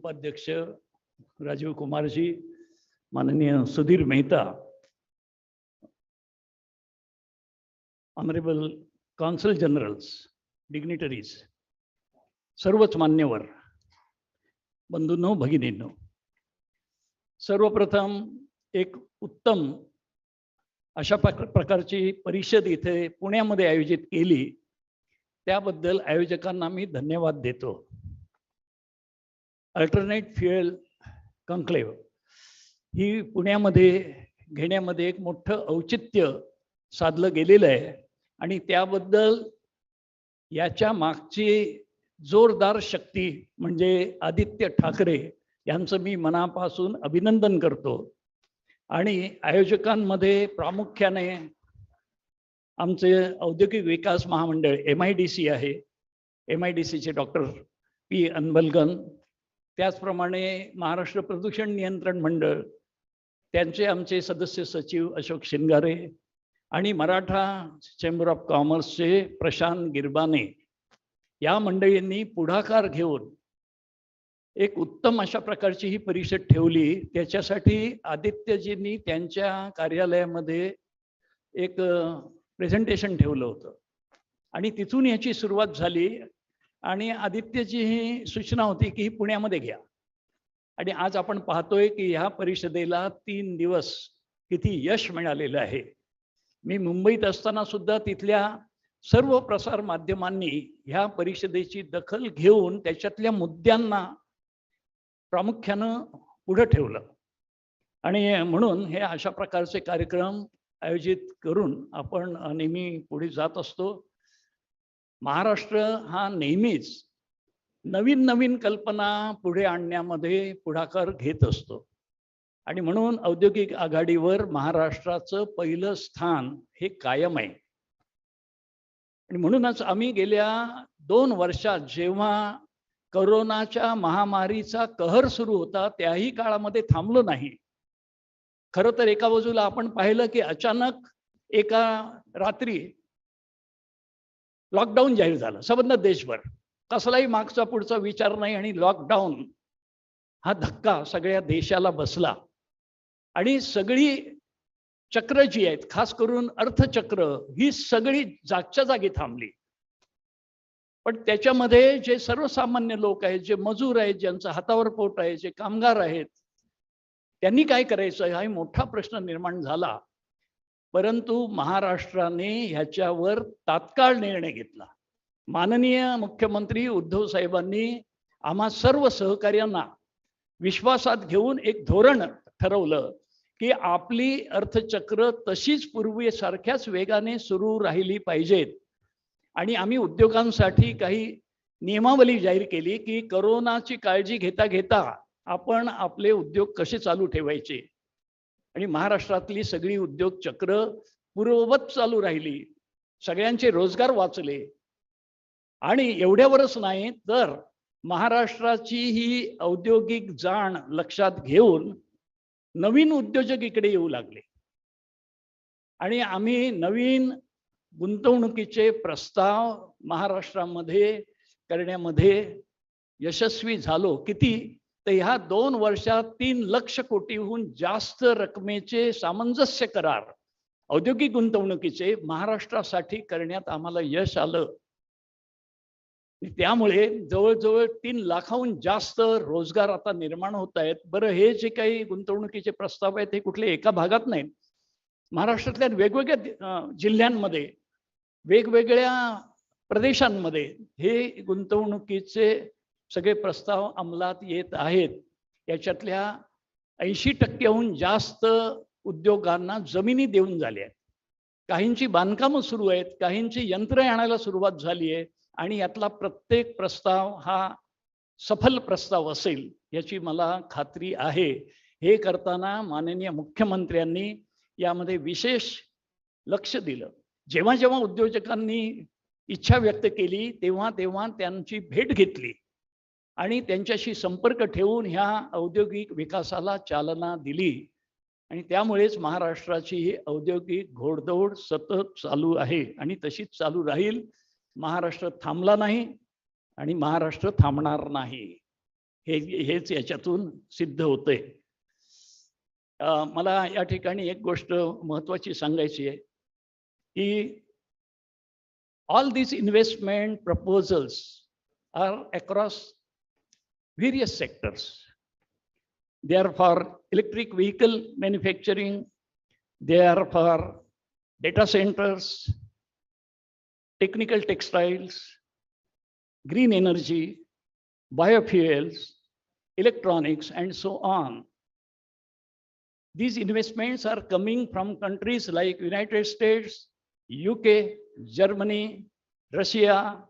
उपाध्यक्ष राजीव कुमारजी, माननीय Sudhir Mehta, honourable consul generals, dignitaries, सर्वच मान्यवर, बंधूंनो, भगिनींनो, सर्वप्रथम एक उत्तम अशा प्रकारची परिषद इथे पुण्यामध्ये आयोजित केली त्याबद्दल आयोजकांना मी धन्यवाद देतो. अल्टरनेट फ्युएल कॉन्क्लेव्ह ही पुण्यामध्ये घेण्यामध्ये एक मोठं औचित्य साधलं गेलेलं आहे आणि त्याबद्दल याच्या मागची जोरदार शक्ती म्हणजे आदित्य ठाकरे यांचं मी मनापासून अभिनंदन करतो. आणि आयोजकांमध्ये प्रामुख्याने आमचे औद्योगिक विकास महामंडळ MIDC आहे, MIDCचे डॉक्टर P. अनबलगन, त्याचप्रमाणे महाराष्ट्र प्रदूषण नियंत्रण मंडळ त्यांचे आमचे सदस्य सचिव अशोक शिंगारे आणि मराठा चेंबर ऑफ कॉमर्सचे प्रशांत गिरबाने या मंडळींनी पुढाकार घेऊन एक उत्तम अशा प्रकारची ही परिषद ठेवली. त्याच्यासाठी आदित्यजींनी त्यांच्या कार्यालयामध्ये एक प्रेझेंटेशन ठेवलं होतं आणि तिथून याची सुरुवात झाली. आणि आदित्यची ही सूचना होती की ही पुण्यामध्ये घ्या. आणि आज आपण पाहतोय की ह्या परिषदेला 3 दिवस किती यश मिळालेलं आहे. मी मुंबईत असताना सुद्धा तिथल्या सर्व प्रसार माध्यमांनी ह्या परिषदेची दखल घेऊन त्याच्यातल्या मुद्द्यांना प्रामुख्यानं पुढे ठेवलं. आणि म्हणून हे अशा प्रकारचे कार्यक्रम आयोजित करून आपण नेहमी पुढे जात असतो. महाराष्ट्र हा नेहमीच नवीन नवीन कल्पना पुढे आणण्यामध्ये पुढाकार घेत असतो आणि म्हणून औद्योगिक आघाडीवर महाराष्ट्राचं पहिलं स्थान हे कायम आहे. आणि म्हणूनच आम्ही गेल्या 2 वर्षात जेव्हा कोरोनाच्या महामारीचा कहर सुरू होता त्याही काळामध्ये थांबलो नाही. खरं तर एका बाजूला आपण पाहिलं की अचानक एका रात्री लॉकडाऊन जाहीर झालं संपूर्ण देशभर, कसलाही मागचा पुढचा विचार नाही आणि लॉकडाऊन हा धक्का सगळ्या देशाला बसला आणि सगळी चक्र जी आहेत, खास करून अर्थचक्र, ही सगळी जागच्या जागी थांबली. पण त्याच्यामध्ये जे सर्वसामान्य लोक आहेत, जे मजूर आहेत, ज्यांचं हातावर पोट आहे, जे कामगार आहेत, त्यांनी काय करायचं हा मोठा प्रश्न निर्माण झाला. परंतु महाराष्ट्राने ह्याच्यावर तात्काळ निर्णय घेतला. माननीय मुख्यमंत्री उद्धव साहेबांनी आम्हा सर्व सहकार्यांना विश्वासात घेऊन एक धोरण ठरवलं की आपली अर्थचक्र तशीच पूर्वीसारख्याच वेगाने सुरू राहिली पाहिजेत. आणि आम्ही उद्योगांसाठी काही नियमावली जाहीर केली की कोरोनाची काळजी घेता घेता आपण आपले उद्योग कसे चालू ठेवायचे. आणि महाराष्ट्रातली सगळी उद्योग चक्र पूर्ववत चालू राहिली, सगळ्यांचे रोजगार वाचले. आणि एवढ्यावरच नाही तर महाराष्ट्राची ही औद्योगिक जाण लक्षात घेऊन नवीन उद्योजक इकडे येऊ लागले आणि आम्ही नवीन गुंतवणुकीचे प्रस्ताव महाराष्ट्रामध्ये करण्यामध्ये यशस्वी झालो. किती तर ह्या 2 वर्षात 3 लाख कोटीहून जास्त रकमेचे सामंजस्य करार औद्योगिक गुंतवणुकीचे महाराष्ट्रासाठी करण्यात आम्हाला यश आलं. त्यामुळे जवळजवळ 3 लाखाहून जास्त रोजगार आता निर्माण होत आहेत. बरं, हे जे काही गुंतवणुकीचे प्रस्ताव आहेत हे कुठले एका भागात नाहीत, महाराष्ट्रातल्या वेगवेगळ्या जिल्ह्यांमध्ये, वेगवेगळ्या प्रदेशांमध्ये हे गुंतवणुकीचे सगळे प्रस्ताव अंमलात येत आहेत. याच्यातल्या 80% जास्त उद्योगांना जमिनी देऊन झाल्या आहेत. काहींची बांधकामं सुरू आहेत, काहींची यंत्र आणायला सुरुवात झाली आहे आणि यातला प्रत्येक प्रस्ताव हा सफल प्रस्ताव असेल याची मला खात्री आहे. हे करताना माननीय मुख्यमंत्र्यांनी यामध्ये विशेष लक्ष दिलं. जेव्हा जेव्हा उद्योजकांनी इच्छा व्यक्त केली तेव्हा तेव्हा त्यांची भेट घेतली आणि त्यांच्याशी संपर्क ठेवून ह्या औद्योगिक विकासाला चालना दिली. आणि त्यामुळेच महाराष्ट्राची ही औद्योगिक घोडदौड सतत चालू आहे आणि तशीच चालू राहील. महाराष्ट्र थांबला नाही आणि महाराष्ट्र थांबणार नाही. हेच याच्यातून सिद्ध होतंय. मला या ठिकाणी एक गोष्ट महत्त्वाची सांगायची आहे की all these investment proposals are across various sectors. They are for electric vehicle manufacturing, they are for data centers, technical textiles, green energy, biofuels, electronics, and so on. These investments are coming from countries like United States, UK, Germany, Russia,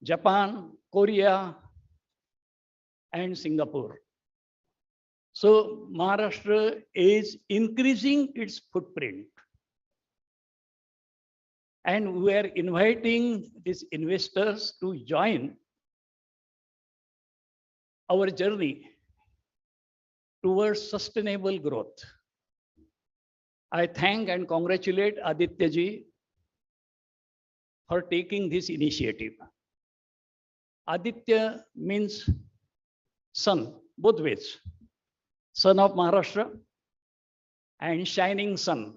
Japan, Korea, and Singapore. So Maharashtra is increasing its footprint. And we are inviting these investors to join our journey towards sustainable growth. I thank and congratulate Aditya ji for taking this initiative. Aditya means sun, both ways. Sun of Maharashtra and shining sun,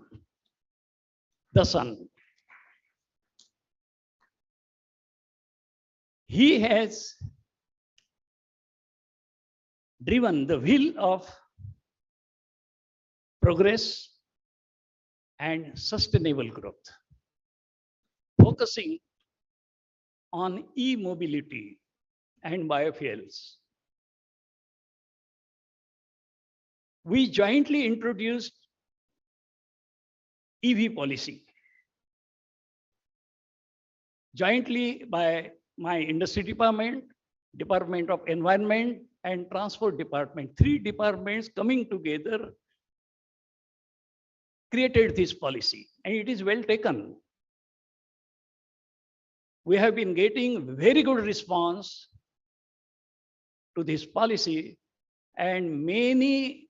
the sun. He has driven the wheel of progress and sustainable growth, focusing on e-mobility and biofuels. We jointly introduced EV policy, jointly by my industry department, Department of Environment, and Transport Department. Three departments coming together created this policy, and it is well taken. We have been getting very good response to this policy, and many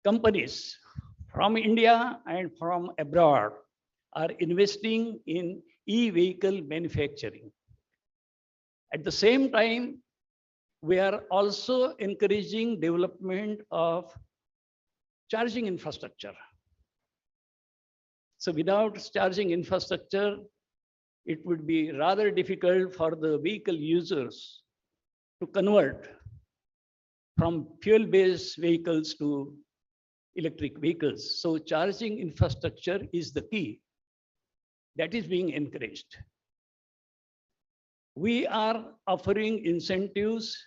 companies from India and from abroad are investing in e-vehicle manufacturing. At the same time, we are also encouraging development of charging infrastructure. So without charging infrastructure, it would be rather difficult for the vehicle users to convert from fuel-based vehicles to electric vehicles. So charging infrastructure is the key that is being encouraged. We are offering incentives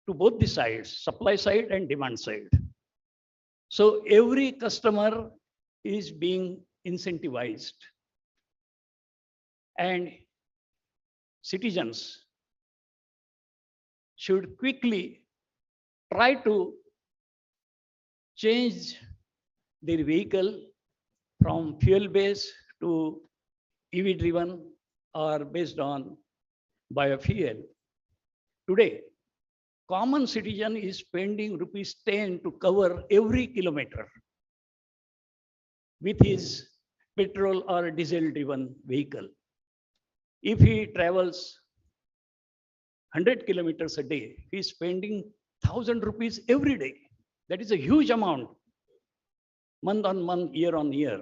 to both the sides, supply side and demand side. So every customer is being incentivized, and citizens should quickly try to change their vehicle from fuel-based to EV-driven or based on biofuel. Today, common citizen is spending ₹10 to cover every kilometer with his petrol or diesel-driven vehicle. If he travels 100 kilometers a day, he is spending ₹1,000 every day. That is a huge amount, month on month, year on year.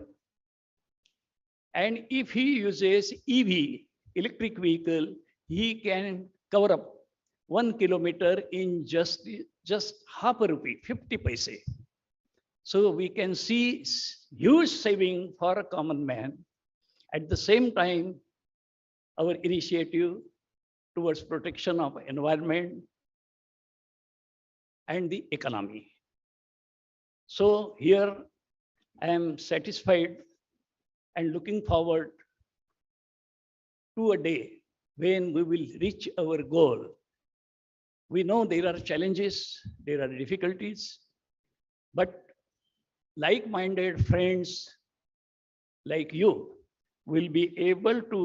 And if he uses EV, electric vehicle, he can cover up 1 kilometer in just ₹0.50, 50 paise. So we can see huge saving for a common man. At the same time, our initiative towards protection of environment and the economy. So here I am satisfied and looking forward to a day when we will reach our goal. We know there are challenges, there are difficulties, but like-minded friends like you will be able to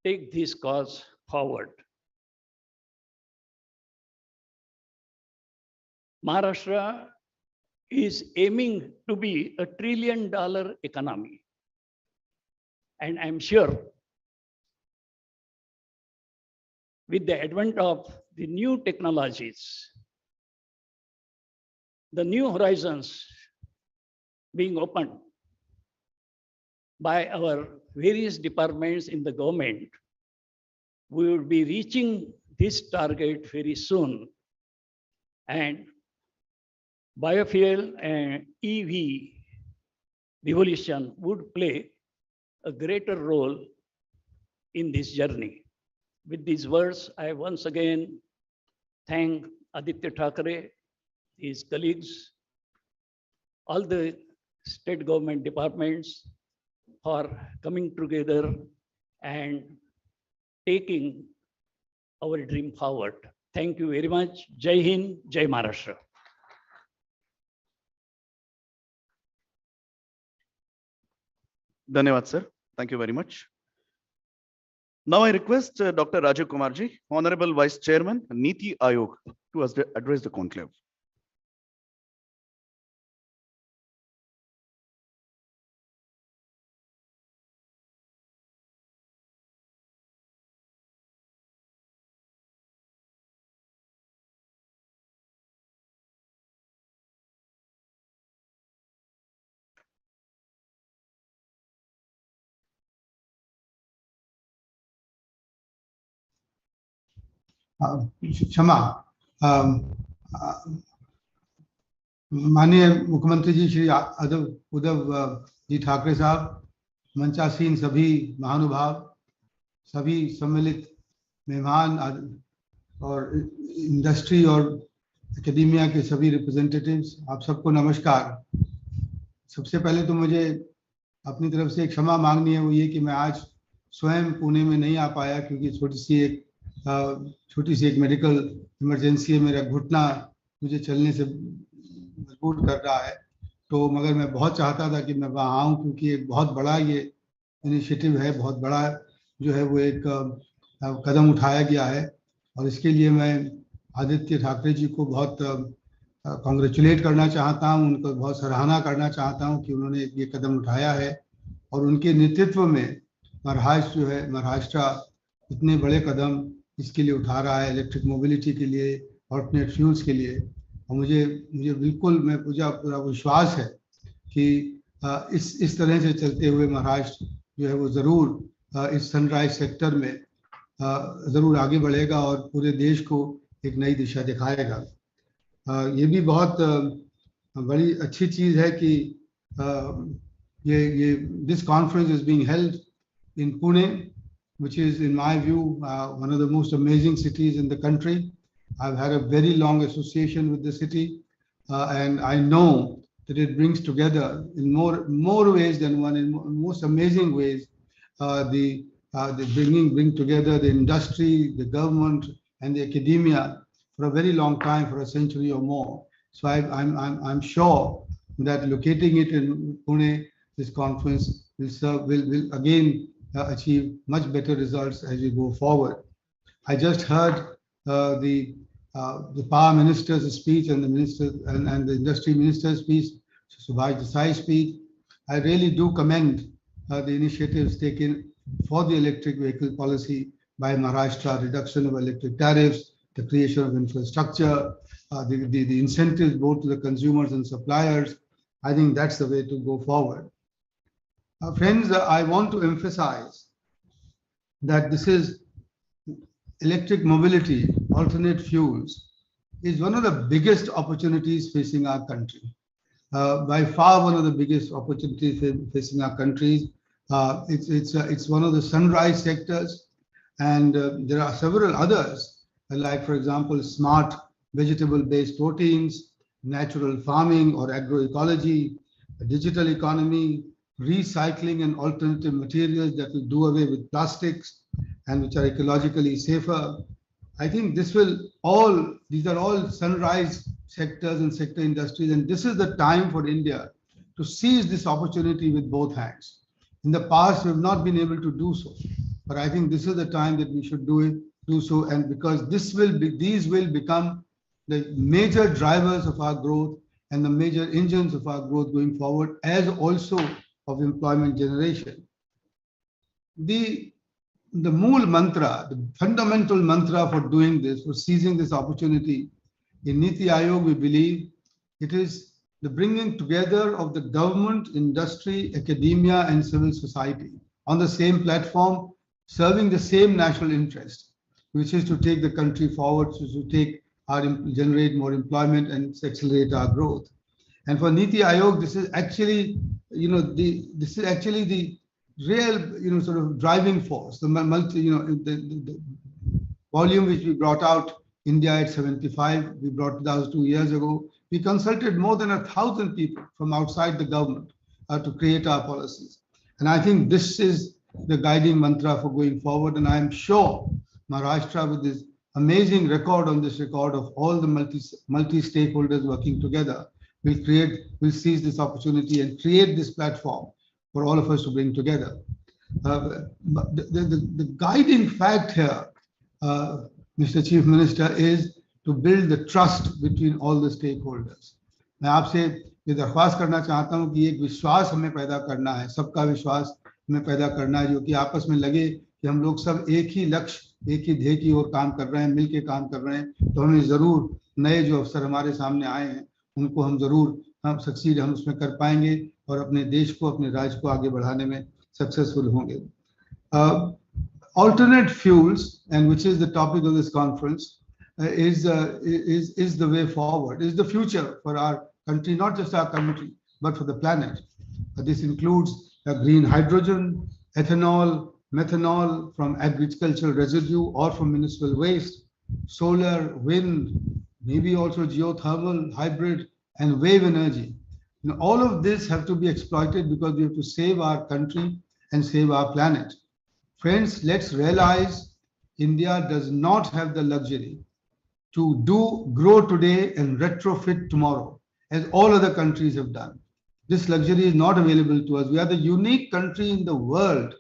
take this cause forward. Maharashtra is aiming to be a $1 trillion economy. And I'm sure with the advent of the new technologies, the new horizons being opened by our various departments in the government, we will be reaching this target very soon. And biofuel and EV revolution would play a greater role in this journey. With these words, I once again thank Aditya Thackeray, his colleagues, all the state government departments for coming together and taking our dream forward. Thank you very much. Jai Hind, Jai Maharashtra. Dhanyawad, sir. Thank you very much. Now I request Dr. Rajiv Kumarji, Honorable Vice Chairman, Niti Ayog, to address the conclave. क्षमा माननीय मुख्यमंत्री जी श्री उद्धव जी ठाकरे साहब, मंचासीन सभी महानुभाव, सभी सम्मिलित मेहमान और इंडस्ट्री और एकेडेमिया के सभी रिप्रेजेंटेटिव्स, आप सबको नमस्कार। सबसे पहले तो मुझे अपनी तरफ से एक क्षमा मांगनी है, वो ये कि मैं आज स्वयं पुणे में नहीं आ पाया क्योंकि छोटी सी एक मेडिकल इमरजेंसी है। मेरा घुटना मुझे चलने से मजबूर कर रहा है, तो मगर मैं बहुत चाहता था कि मैं वहाँ आऊँ क्योंकि एक बहुत बड़ा ये इनिशिएटिव है, बहुत बड़ा जो है वो एक कदम उठाया गया है और इसके लिए मैं आदित्य ठाकरे जी को बहुत कॉन्ग्रेचुलेट करना चाहता हूँ, उनको बहुत सराहना करना चाहता हूँ कि उन्होंने ये कदम उठाया है और उनके नेतृत्व में महाराष्ट्र जो है, महाराष्ट्र इतने बड़े कदम इसके लिए उठा रहा है, इलेक्ट्रिक मोबिलिटी के लिए, ऑल्टरनेट फ्यूल्स के लिए। और मुझे बिल्कुल पूरा विश्वास है कि इस तरह से चलते हुए महाराष्ट्र जो है वो ज़रूर इस सनराइज सेक्टर में ज़रूर आगे बढ़ेगा और पूरे देश को एक नई दिशा दिखाएगा। ये भी बहुत बड़ी अच्छी चीज़ है कि ये this conference is being held in Pune, which is in my view one of the most amazing cities in the country. I've had a very long association with the city and I know that it brings together in more ways than one, in most amazing ways, the bring together the industry, the government and the academia for a very long time, for a century or more. So I'm sure that locating it in Pune, this conference will again achieve much better results as we go forward. I just heard the power minister's speech and the minister and the industry minister's speech, Subhash Desai's speech. I really do commend the initiatives taken for the electric vehicle policy by Maharashtra, reduction of electric tariffs, the creation of infrastructure, the incentives both to the consumers and suppliers. I think that's the way to go forward. Friends, I want to emphasize that this is electric mobility, alternate fuels, is one of the biggest opportunities facing our country. By far one of the biggest opportunities facing our country. It's one of the sunrise sectors, and there are several others, like for example, smart vegetable-based proteins, natural farming or agroecology, digital economy, recycling and alternative materials that will do away with plastics and which are ecologically safer. I think these are all sunrise sectors and sector industries, and this is the time for India to seize this opportunity with both hands. In the past, we have not been able to do so, but I think this is the time that we should do so, and because these will become the major drivers of our growth and the major engines of our growth going forward, as also of employment generation. The the mool mantra, the fundamental mantra for doing this, for seizing this opportunity, in Niti Aayog, we believe it is the bringing together of the government, industry, academia, and civil society on the same platform, serving the same national interest, which is to take the country forward, generate more employment and accelerate our growth. And for Niti Aayog, this is actually, the real, sort of driving force. The the volume which we brought out, India at 75, we brought it out 2 years ago. We consulted more than 1,000 people from outside the government to create our policies. And I think this is the guiding mantra for going forward. And I'm sure Maharashtra, with this amazing record of all the multi-stakeholders working together, will seize this opportunity and create this platform for all of us to bring together. The guiding fact here, Mr. Chief Minister, is to build the trust between all the stakeholders. मैं आपसे ये दरख्वास्त करना चाहता हूँ कि एक विश्वास हमें पैदा करना है, सबका विश्वास हमें पैदा करना है, जो कि आपस में लगे कि हम लोग सब एक ही लक्ष्य, एक ही ध्येय की ओर काम कर रहे हैं, मिलके काम कर रहे हैं, तो हमें जरूर नए जो अवसर हमारे सामने आए हैं उनको हम उसमें कर पाएंगे और अपने देश को, अपने राज्य को आगे बढ़ाने में सक्सेसफुल होंगे. Alternate fuels, and which is the topic of this conference, is the way forward, is the future for our country, not just our country, but for the planet. This includes green hydrogen, ethanol, methanol from agricultural residue or from municipal waste, solar, wind, maybe also geothermal, hybrid, and wave energy. All of this have to be exploited because we have to save our country and save our planet. Friends, let's realize India does not have the luxury to grow today and retrofit tomorrow, as all other countries have done. This luxury is not available to us. We are the unique country in the world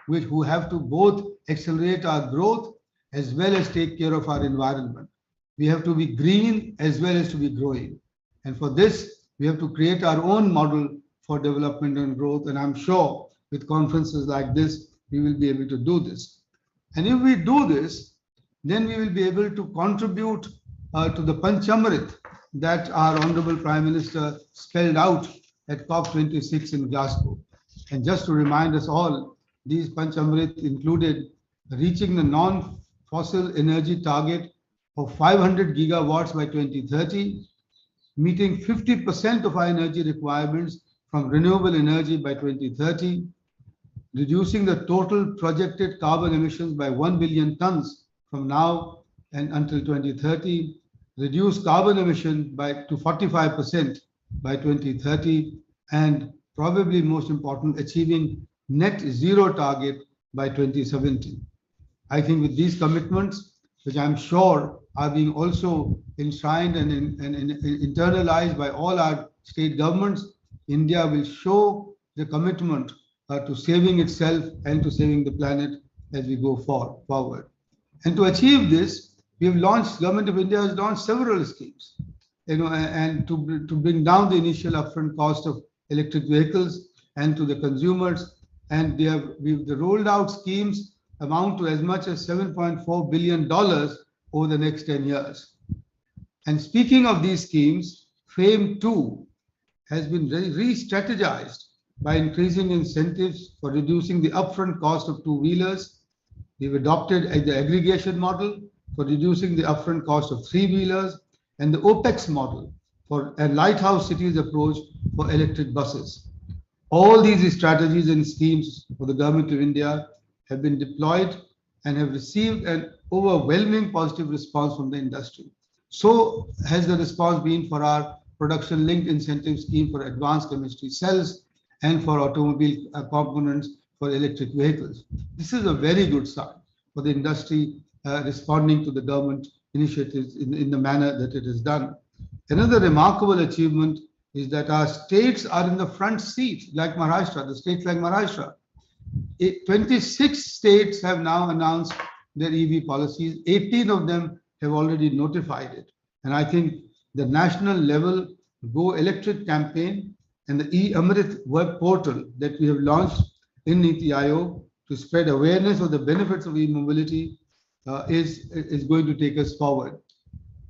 who have to both accelerate our growth as well as take care of our environment. We have to be green as well as to be growing. And for this, we have to create our own model for development and growth. And I'm sure with conferences like this, we will be able to do this. And if we do this, then we will be able to contribute to the Panchamrit that our Honorable Prime Minister spelled out at COP26 in Glasgow. And just to remind us all, these Panchamrit included reaching the non-fossil energy target of 500 gigawatts by 2030, meeting 50% of our energy requirements from renewable energy by 2030, reducing the total projected carbon emissions by 1 billion tons from now and until 2030, reduce carbon emission to 45% by 2030, and probably most important, achieving net zero target by 2070. I think with these commitments, which I'm sure are being also enshrined and internalized by all our state governments, India will show the commitment to saving itself and to saving the planet as we go forward. And to achieve this, Government of India has launched several schemes, and to bring down the initial upfront cost of electric vehicles and to the consumers. And we've rolled out schemes amount to as much as $7.4 billion over the next 10 years. And speaking of these schemes, FAME 2 has been re-strategized by increasing incentives for reducing the upfront cost of two-wheelers. We've adopted the aggregation model for reducing the upfront cost of three-wheelers, and the OPEX model for a lighthouse cities approach for electric buses. All these strategies and schemes for the Government of India have been deployed and have received an overwhelming positive response from the industry. So has the response been for our production-linked incentive scheme for advanced chemistry cells and for automobile components for electric vehicles. This is a very good sign for the industry responding to the government initiatives in the manner that it is done. Another remarkable achievement is that our states are in the front seat, like Maharashtra, the states like Maharashtra. 26 states have now announced their EV policies. 18 of them have already notified it. And I think the national level Go Electric campaign and the e-Amrit web portal that we have launched in Niti Aayog to spread awareness of the benefits of e-mobility is going to take us forward.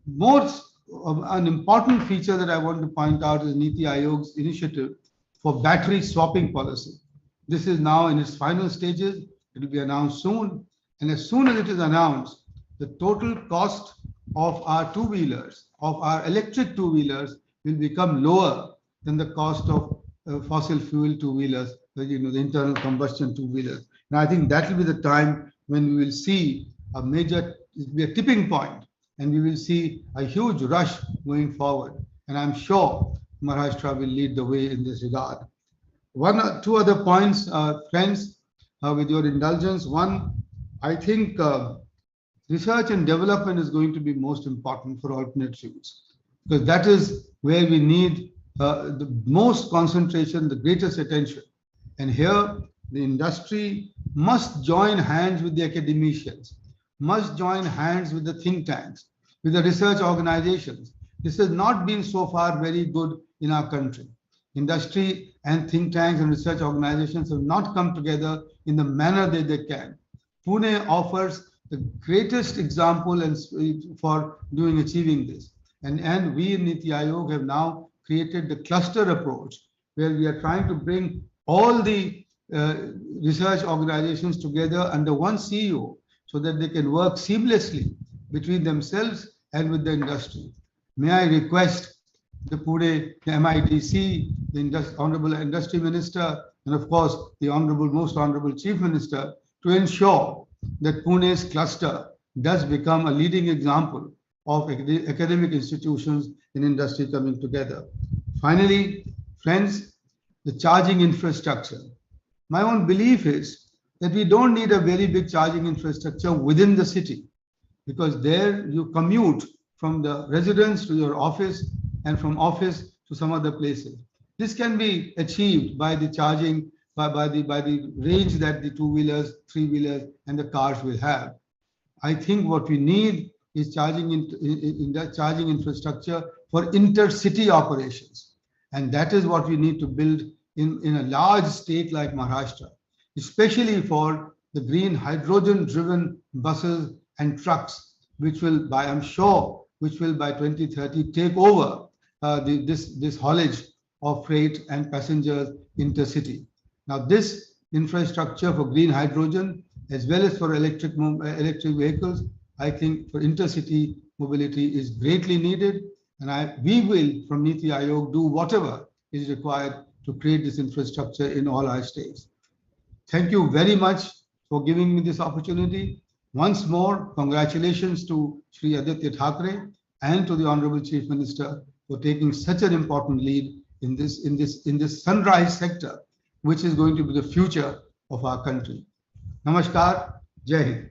An important feature that I want to point out is Niti Aayog's initiative for battery swapping policy. This is now in its final stages. It will be announced soon. And as soon as it is announced, the total cost of our two-wheelers, of our electric two-wheelers, will become lower than the cost of fossil fuel two-wheelers, the internal combustion two-wheelers. And I think that will be the time when we will see a tipping point, and we will see a huge rush going forward. And I'm sure Maharashtra will lead the way in this regard. One or two other points, friends, with your indulgence. One, I think research and development is going to be most important for alternate fuels, because that is where we need the most concentration, the greatest attention. And here, the industry must join hands with the academicians, must join hands with the think tanks, with the research organizations. This has not been so far very good in our country. Industry and think tanks and research organizations have not come together in the manner that they can. Pune offers the greatest example for achieving this. And we in Niti Aayog have now created the cluster approach, where we are trying to bring all the research organizations together under one CEO, so that they can work seamlessly between themselves and with the industry. May I request the Pune, the MIDC, the Honorable Industry Minister, and of course, the Most Honorable Chief Minister, to ensure that Pune's cluster does become a leading example of academic institutions in industry coming together. Finally, friends, the charging infrastructure. My own belief is that we don't need a very big charging infrastructure within the city, because there you commute from the residence to your office and from office to some other places. This can be achieved by the charging, by the range that the two-wheelers, three-wheelers, and the cars will have. I think what we need is charging infrastructure for intercity operations. And that is what we need to build in a large state like Maharashtra, especially for the green hydrogen-driven buses and trucks, which will, by 2030 take over this haulage of freight and passengers intercity. Now, this infrastructure for green hydrogen, as well as for electric vehicles, I think for intercity mobility is greatly needed. And we will, from Niti Aayog, do whatever is required to create this infrastructure in all our states. Thank you very much for giving me this opportunity. Once more, congratulations to Shri Aditya Thackeray and to the Honorable Chief Minister for taking such an important lead in this sunrise sector, which is going to be the future of our country. Namaskar, Jai Hind.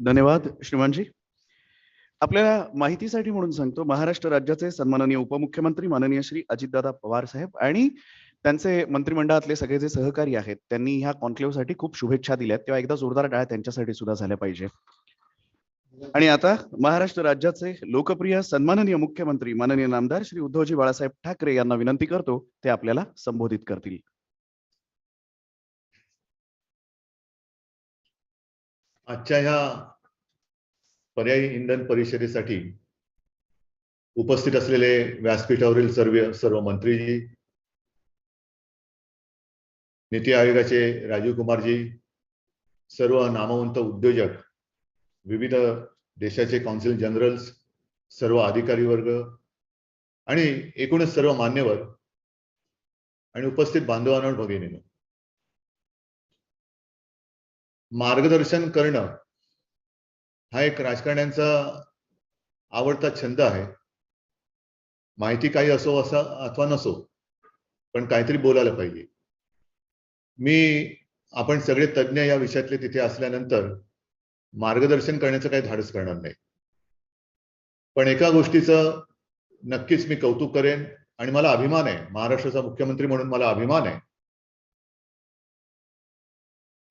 धन्यवाद श्रीमानजी. आपल्याला माहितीसाठी म्हणून सांगतो, महाराष्ट्र राज्याचे सन्माननीय उपमुख्यमंत्री माननीय श्री अजितदादा पवार साहेब आणि त्यांचे मंत्रिमंडळातले सगळे जे सहकारी आहेत, त्यांनी ह्या कॉन्क्लेव्हसाठी खूप शुभेच्छा दिल्यात. तेव्हा एकदा जोरदार टाळ्या त्यांच्यासाठी सुद्धा झाल्या पाहिजे. आणि आता महाराष्ट्र राज्याचे लोकप्रिय सन्माननीय मुख्यमंत्री माननीय नामदार श्री उद्धवजी बाळासाहेब ठाकरे यांना विनंती करतो, ते आपल्याला संबोधित करतील. आजच्या ह्या पर्यायी इंधन परिषदेसाठी उपस्थित असलेले व्यासपीठावरील सर्व मंत्रीजी, नीती आयोगाचे राजीव कुमारजी, सर्व नामवंत उद्योजक, विविध देशाचे कौन्सिल जनरल्स, सर्व अधिकारी वर्ग आणि एकूणच सर्व मान्यवर आणि उपस्थित बांधवांनो भगिनींनो, मार्गदर्शन करणं हा एक राजकारण्यांचा आवडता छंद आहे. माहिती काही असो अथवा नसो, पण काहीतरी बोलायला पाहिजे. आपण सगळे तज्ञ या विषयातले तिथे असल्यानंतर मार्गदर्शन करण्याचं काही धाडस करणार नाही. पण एका गोष्टीचं नक्कीच मी कौतुक करेन आणि मला अभिमान आहे, महाराष्ट्राचा मुख्यमंत्री म्हणून मला अभिमान आहे.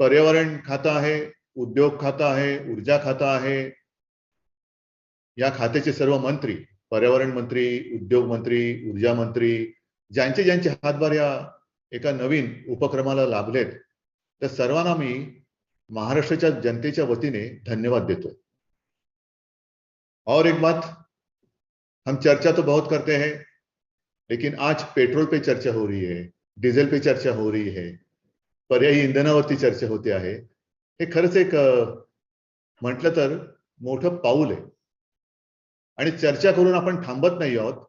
पर्यावरण खातं आहे, उद्योग खातं आहे, ऊर्जा खातं आहे. या खात्याचे सर्व मंत्री, पर्यावरण मंत्री, उद्योग मंत्री, ऊर्जा मंत्री, ज्यांचे हातभार या एका नवीन उपक्रमाला लाभलेत त्या सर्वांना मी महाराष्ट्राच्या जनतेच्या वतीने धन्यवाद देतोय। और एक बात, हम चर्चा तो बहुत करते हैं, लेकिन आज पेट्रोल पे चर्चा हो रही है, डीजल पे चर्चा हो रही है, पर्यायी इंधनावरती चर्चा होते आहे। हे खरंच एक म्हटलं तर मोठं पाऊल आहे आणि चर्चा करून आपण थांबत नाही आहोत,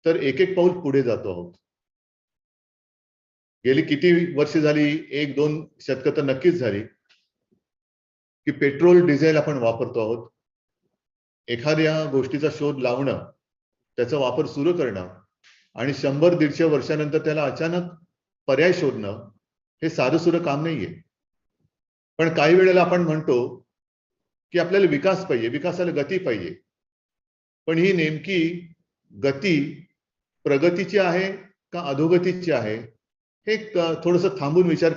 तर एक एक पाऊल पुढे जातो आहोत। गेली किती वर्ष झाली, 1-2 शतकं तर नक्कीच झाली की पेट्रोल डिझेल आपण वापरतो आहोत। एखाद्या गोष्टीचा शोध लावणं, त्याचा वापर सुरू करणं आणि 100-150 वर्षानंतर त्याला अचानक पर्याय शोधणं हे साधं सुरं काम नाहीये। पण काही वेळेला आपण म्हणतो की आपल्याला विकास पाहिजे, विकासाला गती पाहिजे, पण ही नेमकी गती प्रगतीची आहे का अधोगतीची आहे हे थोडंसं थांबून विचार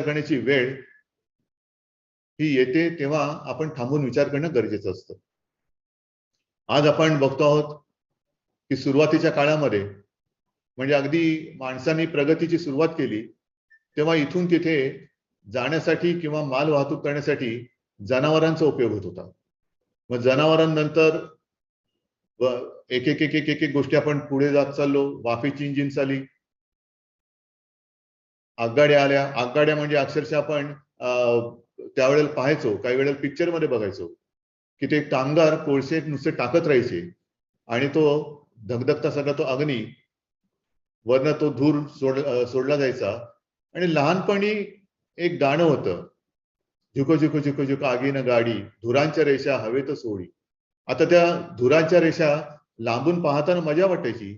करण्याची वेळ ही येते, तेव्हा आपण थांबून विचार करणं गरजेचं असतं। आज आपण बघतो आहोत की सुरुवातीच्या काळामध्ये म्हणजे अगदी माणसांनी प्रगतीची सुरुवात केली तेव्हा इथून तिथे जाण्यासाठी किंवा माल वाहतूक करण्यासाठी जनावरांचा उपयोग होत होता। मग जनावरांनंतर एक एक गोष्टी आपण पुढे जात चाललो। वाफेची इंजिन्स आली, आगगाड्या आल्या। आगगाड्या म्हणजे अक्षरशः आपण त्यावेळेला पाहायचो, काही वेळेला पिक्चर मध्ये बघायचो की ते कामगार कोळसे नुसते टाकत राहायचे आणि तो धगधगता सगळा तो अग्नी वरनं तो धूर सोडला जायचा। आणि लहानपणी एक गाणं होतं, झुको झुको झुको झुको आगीनं गाडी, धुरांच्या रेषा हवेत सोडी। आता त्या धुरांच्या रेषा लांबून पाहताना मजा वाटायची,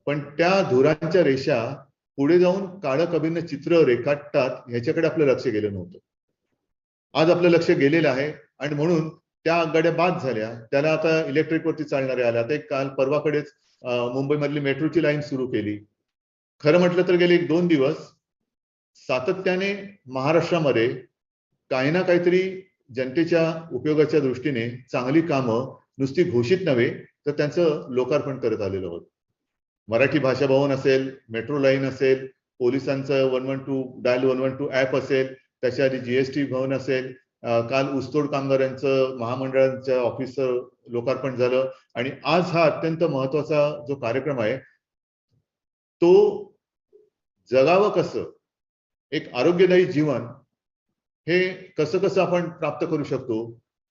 पण त्या धुरांच्या रेषा पुढे जाऊन काळं कबीरनं चित्र रेखाटतात ह्याच्याकडे आपलं लक्ष गेलं नव्हतं। आज आपलं लक्ष गेलेलं आहे आणि म्हणून त्या आगगाड्या बाद झाल्या, त्याला आता इलेक्ट्रिक वरती चालणाऱ्या आल्या। आता एक काल परवाकडेच मुंबईमधली मेट्रोची लाईन सुरू केली। खरं म्हटलं तर गेले 1-2 दिवस सातत्याने महाराष्ट्रामध्ये काही ना काहीतरी जनतेच्या उपयोगाच्या दृष्टीने चांगली कामं नुसती घोषित नव्हे तर त्यांचं लोकार्पण करत आलेलो आहोत। मराठी भाषा भवन असेल, मेट्रो लाईन असेल, पोलिसांचं 112 डायल 112 ऍप असेल, त्याच्या आधी जीएसटी भवन असेल, काल ऊसतोड कामगारांचं महामंडळांच्या ऑफिसचं लोकार्पण झालं आणि आज हा अत्यंत महत्वाचा जो कार्यक्रम आहे तो जगावं कसं, एक आरोग्यदायी जीवन हे कसं आपण प्राप्त करू शकतो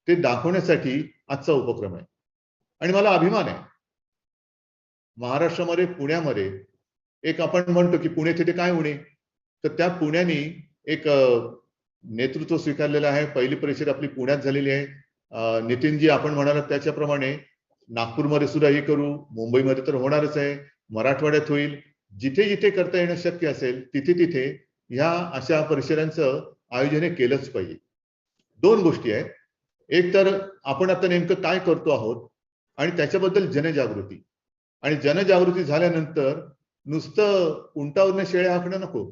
ते दाखवण्यासाठी आजचा उपक्रम आहे। आणि मला अभिमान आहे महाराष्ट्रामध्ये पुण्यामध्ये एक आपण म्हणतो की पुणे तिथे काय उणे, तर त्या पुण्याने एक नेतृत्व स्वीकारलेलं आहे। पहिली परिषद आपली पुण्यात झालेली आहे। नितीनजी आपण म्हणालात त्याच्याप्रमाणे नागपूरमध्ये सुद्धा हे करू, मुंबईमध्ये तर होणारच आहे, मराठवाड्यात होईल। जिथे जिथे करता येणं शक्य असेल तिथे तिथे ह्या अशा परिषदांचं आयोजन केलंच पाहिजे। 2 गोष्टी आहेत, एक तर आपण आता नेमकं काय करतो आहोत आणि त्याच्याबद्दल जनजागृती, आणि जनजागृती झाल्यानंतर नुसतं उंटावरनं शेळ्या हाकणं नको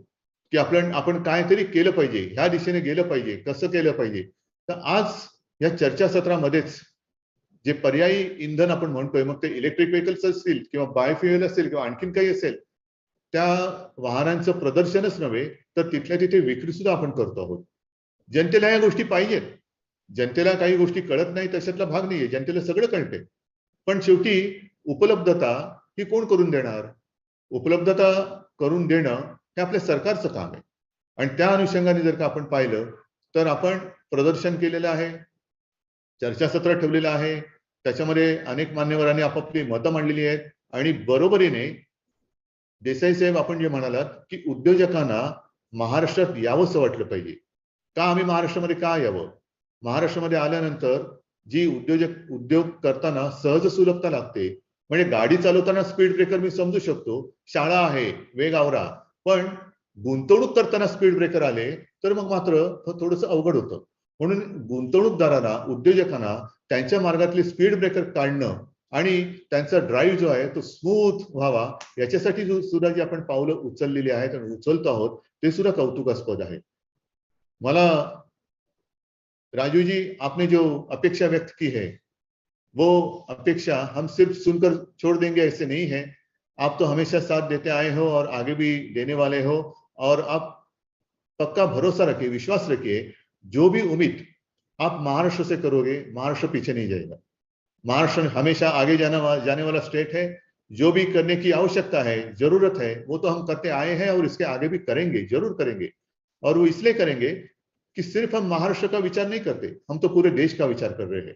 की आपण काहीतरी केलं पाहिजे, ह्या दिशेने गेलं पाहिजे, कसं केलं पाहिजे। तर आज या चर्चासत्रामध्येच जे पर्यायी इंधन आपण म्हणतोय, मग ते इलेक्ट्रिक व्हेकल्स असतील किंवा बायोफ्युएल असेल किंवा आणखीन काही असेल, त्या वाहनांचं प्रदर्शनच नव्हे तर तिथल्या तिथे विक्री सुद्धा आपण करतो आहोत। जनतेला या गोष्टी पाहिजेत, जनतेला काही गोष्टी कळत नाही तशातला भाग नाहीये, जनतेला सगळं कळते, पण शेवटी उपलब्धता ही कोण करून देणार? उपलब्धता करून देणं हे आपल्या सरकारचं काम आहे। आणि त्या अनुषंगाने जर का आपण पाहिलं तर आपण प्रदर्शन केलेलं आहे, चर्चासत्र ठेवलेलं आहे, त्याच्यामध्ये अनेक मान्यवरांनी आपापली मतं मांडलेली आहेत। आणि बरोबरीने देसाई साहेब आपण जे म्हणालात की उद्योजकांना महाराष्ट्रात यावंसं वाटलं पाहिजे। का आम्ही महाराष्ट्रामध्ये का यावं? महाराष्ट्रामध्ये आल्यानंतर जी उद्योग करताना सहज सुलभता लागते, म्हणजे गाडी चालवताना स्पीड ब्रेकर मी समजू शकतो, शाळा आहे, वेग आवरा, पण गुंतवणूक करताना स्पीड ब्रेकर आले तर मग मात्र थोडंसं अवघड होतं। म्हणून गुंतवणूकदारांना, उद्योजकांना त्यांच्या मार्गातले स्पीड ब्रेकर काढणं आणि त्यांचा ड्राईव्ह जो आहे तो स्मूथ व्हावा याच्यासाठी सुद्धा जी आपण पावलं उचललेली आहेत आणि उचलतो आहोत ते सुद्धा कौतुकास्पद आहे। मला राजू जी, आपने जो अपेक्षा व्यक्त की है वो अपेक्षा हम सिर्फ सुनकर छोड़ देंगे ऐसे नहीं है। आप तो हमेशा साथ देते आए हो और आगे भी देने वाले हो, और आप पक्का भरोसा रखिए, विश्वास रखिए, जो भी उम्मीद आप महाराष्ट्र से करोगे, महाराष्ट्र पीछे नहीं जाएगा। महाराष्ट्र हमेशा आगे जाने वाला स्टेट है। जो भी करने की आवश्यकता है, जरूरत है, वो तो हम करते आए हैं और इसके आगे भी करेंगे, जरूर करेंगे। और वो इसलिए करेंगे कि सिर्फ हम महाराष्ट्र का विचार नहीं करते, हम तो पूरे देश का विचार कर रहे हैं।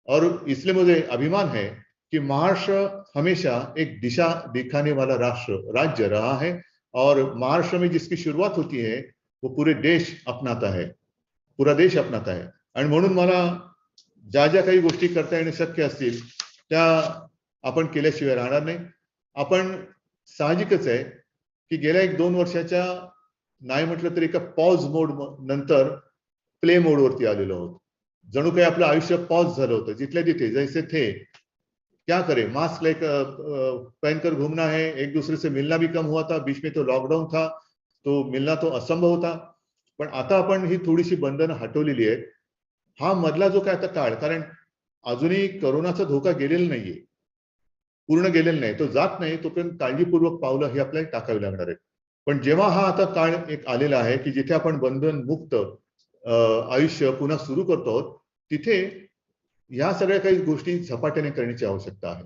और इसलिए मुझे अभिमान है कि महाराष्ट्र हमेशा एक दिशा दिखाने वाला राज्य रहा है, और महाराष्ट्र में जिसकी शुरुआत होती है वो पूरे देश अपनाता है, पूरा देश अपनाता है। आणि म्हणून मला ज्या ज्या काही गोष्टी करता येणे शक्य असतील त्या आपण केल्याशिवाय राहणार नाही। आपण साहजिकच आहे की गेल्या 1-2 वर्षाच्या नाही म्हटलं तरी एका पॉज मोड नंतर प्ले मोड वरती आलेलो आहोत। जणू काही आपलं आयुष्य पॉज झालं होतं, जिथल्या तिथे जैसे थे, क्या करे, मास्क पहनकर घूमना है, एक दूसरे से मिलना भी कम हुआ था, बीच में तो लॉकडाउन था, तो मिलना तो असंभव होता। पण आता आपण ही थोडीशी बंधनं हटवलेली आहेत। हा मधला जो काय आता काळ, कारण अजूनही कोरोनाचा धोका गेलेला नाहीये, पूर्ण गेलेला नाही, तो जात नाही, तोपर्यंत काळजीपूर्वक पावलं हे आपल्याला टाकावी लागणार आहेत। पण जेव्हा हा आता काळ एक आलेला आहे की जिथे आपण बंधन मुक्त आयुष्य पुन्हा सुरू करतो आहोत, तिथे या सगळ्या काही गोष्टी झपाट्याने करण्याची आवश्यकता आहे।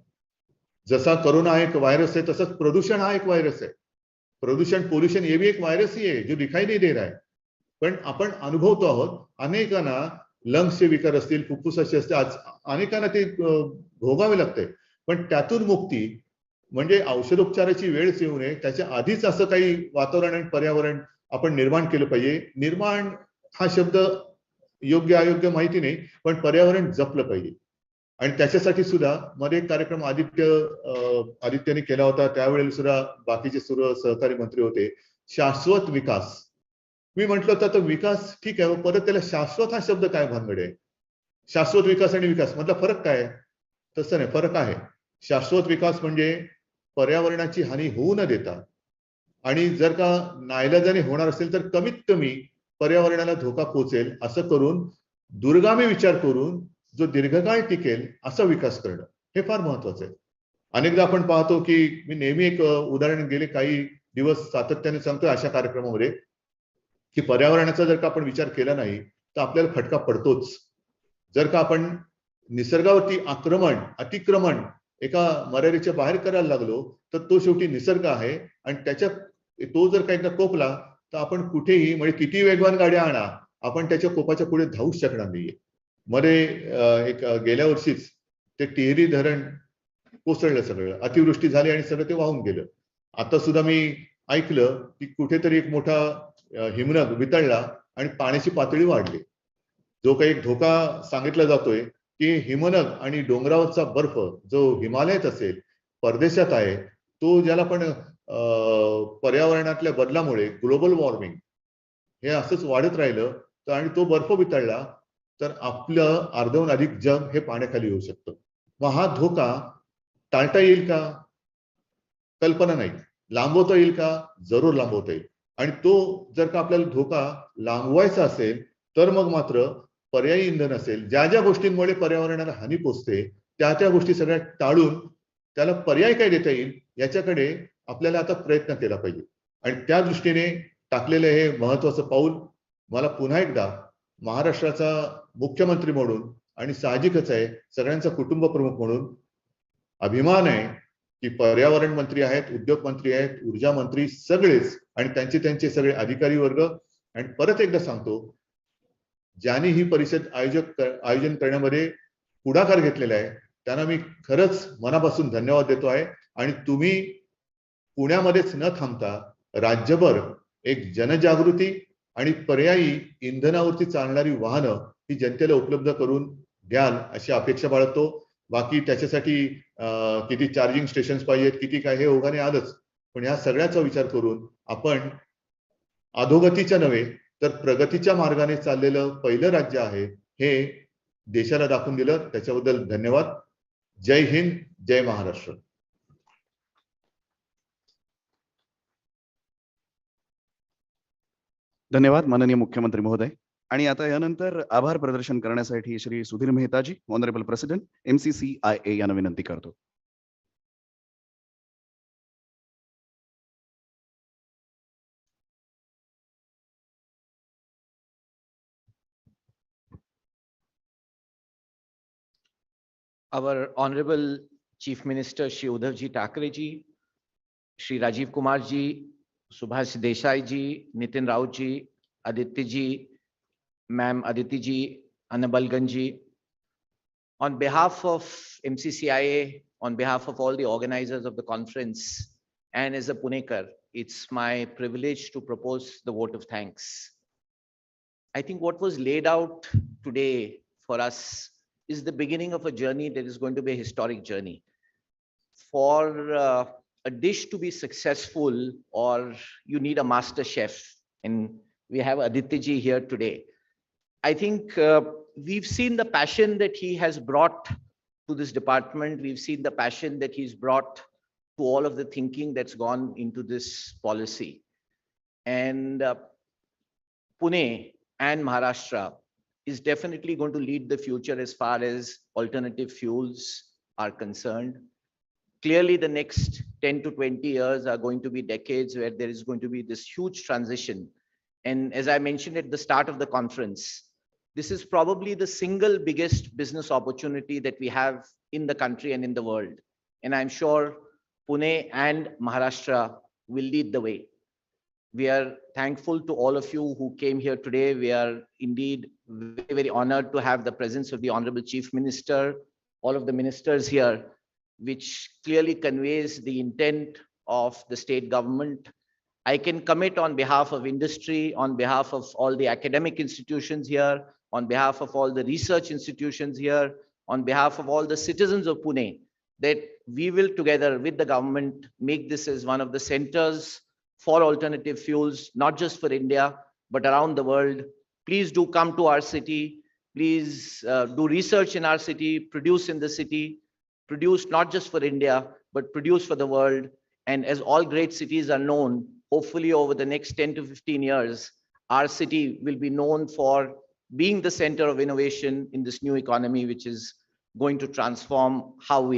जसा कोरोना हा एक वायरस आहे, तसंच प्रदूषण हा एक वायरस आहे। प्रदूषण, पोल्यूशन, ये भी एक वायरस ही है जो दिखाई नहीं दे रहा है, पण आपण अनुभवतो आहोत। अनेकांना लंग्सचे विकार असतील, फुफ्फुसाचे असतील, आज अनेकांना ते भोगावे लागते। पण त्यातून मुक्ती म्हणजे औषधोपचाराची वेळच येऊ नये, त्याच्या आधीच असं काही वातावरण आणि पर्यावरण आपण निर्माण केलं पाहिजे। निर्माण हा शब्द योग्य अयोग्य माहिती नाही, पण पर्यावरण जपलं पाहिजे। आणि त्याच्यासाठी सुद्धा मध्ये एक कार्यक्रम आदित्यने केला होता, त्यावेळेला सुद्धा बाकीचे सर्व सहकारी मंत्री होते। शाश्वत विकास मी म्हटलं होतं, तर विकास ठीक आहे, परत त्याला शाश्वत हा शब्द काय भानगड आहे? शाश्वत विकास आणि विकास मधला फरक काय आहे? तसं नाही, फरक आहे। शाश्वत विकास म्हणजे पर्यावरणाची हानी होऊ न देता, आणि जर का नाईलाजाने होणार असेल तर कमीत कमी पर्यावरणाला धोका पोहोचेल असं करून, दूरगामी विचार करून जो दीर्घकाळ टिकेल असा विकास करणं, हे फार महत्वाचं आहे। अनेकदा आपण पाहतो की मी नेहमी एक उदाहरण गेले काही दिवस सातत्याने सांगतोय अशा कार्यक्रमामध्ये, की पर्यावरणाचा जर का आपण विचार केला नाही तर आपल्याला फटका पडतोच। जर का आपण निसर्गावरती अतिक्रमण एका मर्यादेच्या बाहेर करायला लागलो तर तो शेवटी निसर्ग आहे, आणि त्याच्या तो जर का एकदा कोपला तर आपण कुठेही, म्हणजे किती वेगवान गाड्या आणा, आपण त्याच्या कोपाच्या पुढे धावूच शकणार नाहीये। मध्ये एक गेल्या वर्षीच ते टिहरी धरण कोसळलं, सगळं अतिवृष्टी झाली आणि सगळं ते वाहून गेलं। आता सुद्धा मी ऐकलं की कुठेतरी एक मोठा हिमनग वितळला आणि पाण्याची पातळी वाढली। जो काही एक धोका सांगितला जातोय की हिमनग आणि डोंगरावरचा बर्फ जो हिमालयात असेल, परदेशात आहे, तो ज्याला पण पर्यावरणातल्या बदलामुळे ग्लोबल वॉर्मिंग हे असंच वाढत राहिलं तर, आणि तो बर्फ वितळला तर आपलं अर्धहून अधिक जग हे पाण्याखाली येऊ शकतं। मग हा धोका टाळता येईल का? कल्पना नाही। लांबवता येईल का? जरूर लांबवता येईल। आणि तो जर का आपल्याला धोका लांबवायचा असेल तर मग मात्र पर्यायी इंधन असेल, ज्या ज्या गोष्टींमुळे पर्यावरणाला हानी पोचते त्या गोष्टी सगळ्या टाळून त्याला पर्याय काय देता येईल याच्याकडे आपल्याला आता प्रयत्न केला पाहिजे। आणि त्या दृष्टीने टाकलेलं हे महत्वाचं पाऊल मला पुन्हा एकदा महाराष्ट्राचा मुख्यमंत्री म्हणून आणि साहजिकच आहे सगळ्यांचा कुटुंब प्रमुख म्हणून अभिमान आहे की पर्यावरण मंत्री आहेत, उद्योग मंत्री आहेत, ऊर्जा मंत्री सगळेच, आणि त्यांचे सगळे अधिकारी वर्ग। आणि परत एकदा सांगतो, ज्यांनी ही परिषद आयोजन करण्यामध्ये पुढाकार घेतलेला आहे त्यांना मी खरंच मनापासून धन्यवाद देतो आहे। आणि तुम्ही पुण्यामध्येच न थांबता राज्यभर एक जनजागृती आणि पर्यायी इंधनावरती चालणारी वाहनं ही जनतेला उपलब्ध करून द्याल अशी अपेक्षा बाळगतो। बाकी त्याच्यासाठी किती चार्जिंग स्टेशन्स पाहिजेत, किती काय, हे ओघाने आलंच, पण या सगळ्याचा विचार करून आपण अधोगतीच्या नव्हे तर प्रगतीच्या मार्गाने चाललेलं पहिलं राज्य आहे हे देशाला दाखवून दिलं, त्याच्याबद्दल धन्यवाद। जय हिंद, जय महाराष्ट्र। धन्यवाद माननीय मुख्यमंत्री महोदय। आणि आता यानंतर आभार प्रदर्शन करण्यासाठी Shri Sudhir Mehtaji, honourable president, MCCIA यांना विनंती करतो. Our Honorable Chief Minister Shri Uddhav Thackeray ji, Shri Rajiv Kumar ji, Subhash Desai ji, Nitin Raut ji, Aditya ji, Ma'am Aditi ji, Anabalgan ji, on behalf of MCCIA, on behalf of all the organizers of the conference, and as a Punekar, it's my privilege to propose the vote of thanks. I think what was laid out today for us is the beginning of a journey that is going to be a historic journey. For a dish to be successful, or you need a master chef, and we have Aditya ji here today. I think we've seen the passion that he has brought to this department. We've seen the passion that he's brought to all of the thinking that's gone into this policy. And Pune and Maharashtra is definitely going to lead the future as far as alternative fuels are concerned. Clearly, the next 10 to 20 years are going to be decades where there is going to be this huge transition. And as I mentioned at the start of the conference, this is probably the single biggest business opportunity that we have in the country and in the world. And I'm sure Pune and Maharashtra will lead the way. We are thankful to all of you who came here today. We are indeed very, very honored to have the presence of the Honorable Chief Minister, all of the ministers here, which clearly conveys the intent of the state government. I can commit on behalf of industry, on behalf of all the academic institutions here, on behalf of all the research institutions here, on behalf of all the citizens of Pune, that we will together with the government make this as one of the centers for alternative fuels, not just for India, but around the world. Please do come to our city. Please do research in our city, produce in the city, produce not just for India, but produce for the world. And as all great cities are known, hopefully over the next 10 to 15 years, our city will be known for being the center of innovation in this new economy, which is going to transform how we